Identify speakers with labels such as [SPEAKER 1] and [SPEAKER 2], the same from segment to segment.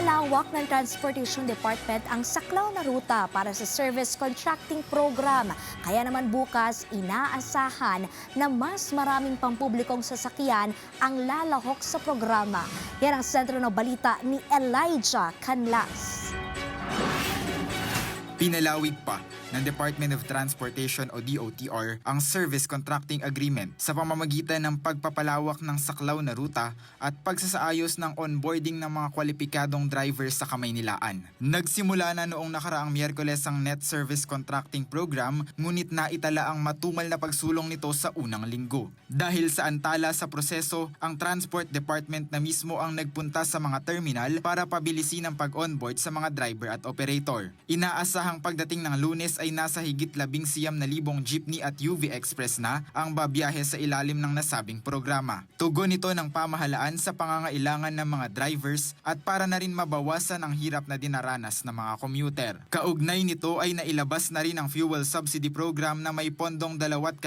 [SPEAKER 1] Pinalawak ng Transportation Department ang saklaw na ruta para sa service contracting program. Kaya naman bukas, inaasahan na mas maraming pampublikong sasakyan ang lalahok sa programa. Yan ang sentro ng balita ni Elijah Canlas.
[SPEAKER 2] Pinalawig pa ng Department of Transportation o DOTR ang Service Contracting Agreement sa pamamagitan ng pagpapalawak ng saklaw na ruta at pagsasaayos ng onboarding ng mga kwalipikadong drivers sa Kamaynilaan. Nagsimula na noong nakaraang Miyerkules ang Net Service Contracting Program, ngunit naitala ang matumal na pagsulong nito sa unang linggo. Dahil sa antala sa proseso, ang Transport Department na mismo ang nagpunta sa mga terminal para pabilisin ang pag-onboard sa mga driver at operator. Inaasahang pagdating ng Lunes ay nasa higit 19,000 jeepney at UV Express na ang babiyahe sa ilalim ng nasabing programa. Tugon ito ng pamahalaan sa pangangailangan ng mga drivers at para na rin mabawasan ang hirap na dinaranas ng mga commuter. Kaugnay nito ay nailabas na rin ang fuel subsidy program na may pondong 2.5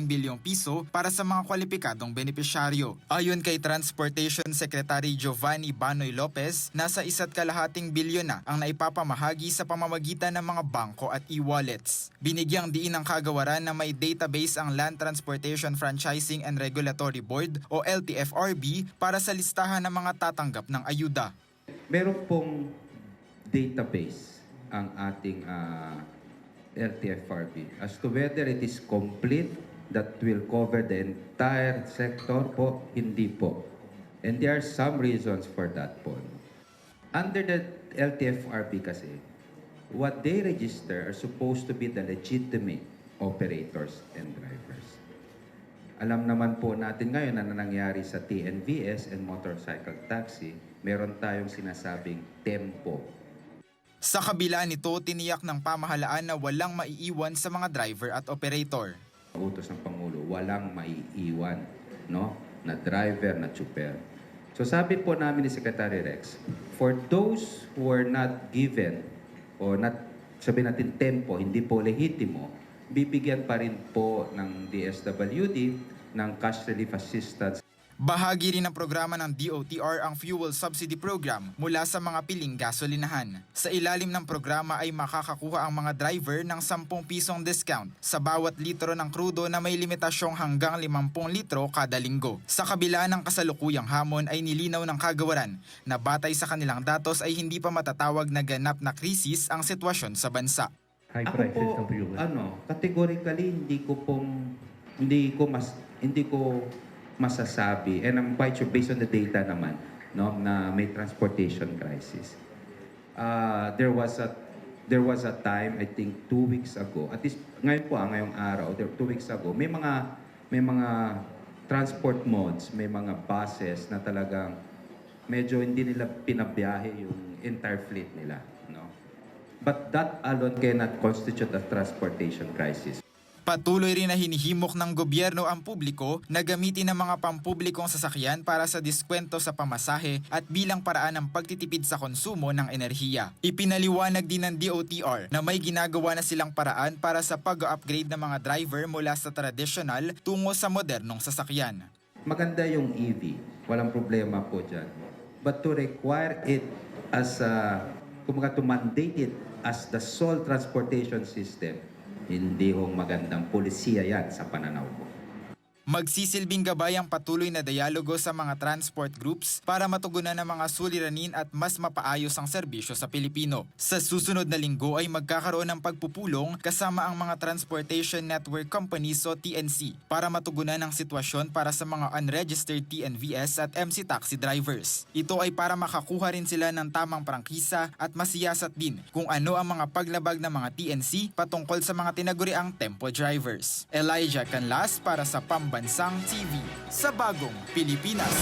[SPEAKER 2] bilyong piso para sa mga kwalipikadong benepisyaryo. Ayon kay Transportation Secretary Giovanni Banoy Lopez, nasa 1.5 bilyon na ang naipapamahagi sa pamamagitan ng mga bangko at e-wallets. Binigyang diin ng kagawaran na may database ang Land Transportation Franchising and Regulatory Board o LTFRB para sa listahan ng mga tatanggap ng ayuda.
[SPEAKER 3] Meron pong database ang ating LTFRB as to whether it is complete, that will cover the entire sector po, hindi po. And there are some reasons for that po. Under the LTFRB kasi, what they register are supposed to be the legitimate operators and drivers. Alam naman po natin ngayon na nangyari sa TNVS and motorcycle taxi, meron tayong sinasabing tempo.
[SPEAKER 2] Sa kabila nito, tiniyak ng pamahalaan na walang maiiwan sa mga driver at operator.
[SPEAKER 3] Utos ng Pangulo, walang maiiwan, no? Na driver, na tsuper. So sabi po namin ni Secretary Rex, for those who are not given o not, sabihin natin tempo, hindi po lehitimo, bibigyan pa rin po ng DSWD ng cash relief assistance.
[SPEAKER 2] Bahagi rin ng programa ng DOTR ang Fuel Subsidy Program mula sa mga piling gasolinahan. Sa ilalim ng programa ay makakakuha ang mga driver ng 10 pisong discount sa bawat litro ng krudo na may limitasyong hanggang 50 litro kada linggo. Sa kabila ng kasalukuyang hamon ay nilinaw ng kagawaran na batay sa kanilang datos ay hindi pa matatawag na ganap na krisis ang sitwasyon sa bansa.
[SPEAKER 4] High
[SPEAKER 3] Ako
[SPEAKER 4] prices
[SPEAKER 3] po,
[SPEAKER 4] ng fuel.
[SPEAKER 3] categorically hindi ko masasabi, and I'm quite sure based on the data naman, no, na may transportation crisis. There was a time, I think 2 weeks ago, at least ngayon po, ngayong araw, 2 weeks ago, may mga transport modes, may mga buses na talagang medyo hindi nila pinabiyahe yung entire fleet nila, no. But that alone cannot constitute a transportation crisis.
[SPEAKER 2] Patuloy rin na hinihimok ng gobyerno ang publiko na gamitin ang mga pampublikong sasakyan para sa diskwento sa pamasahe at bilang paraan ng pagtitipid sa konsumo ng enerhiya. Ipinaliwanag din ng DOTR na may ginagawa na silang paraan para sa pag-upgrade ng mga driver mula sa traditional tungo sa modernong sasakyan.
[SPEAKER 3] Maganda yung EV, walang problema po dyan. But to require it as to mandate it as the sole transportation system, hindi hong magandang polisiya yan sa pananaw ko.
[SPEAKER 2] Magsisilbing gabay ang patuloy na dialogo sa mga transport groups para matugunan ang mga suliranin at mas mapaayos ang serbisyo sa Pilipino. Sa susunod na linggo ay magkakaroon ng pagpupulong kasama ang mga Transportation Network Companies o TNC para matugunan ang sitwasyon para sa mga unregistered TNVS at MC taxi drivers. Ito ay para makakuha rin sila ng tamang prangkisa at masiyasat din kung ano ang mga paglabag ng mga TNC patungkol sa mga tinaguriang tempo drivers. Elijah Canlas para sa Pambansang TV sa Bagong Pilipinas.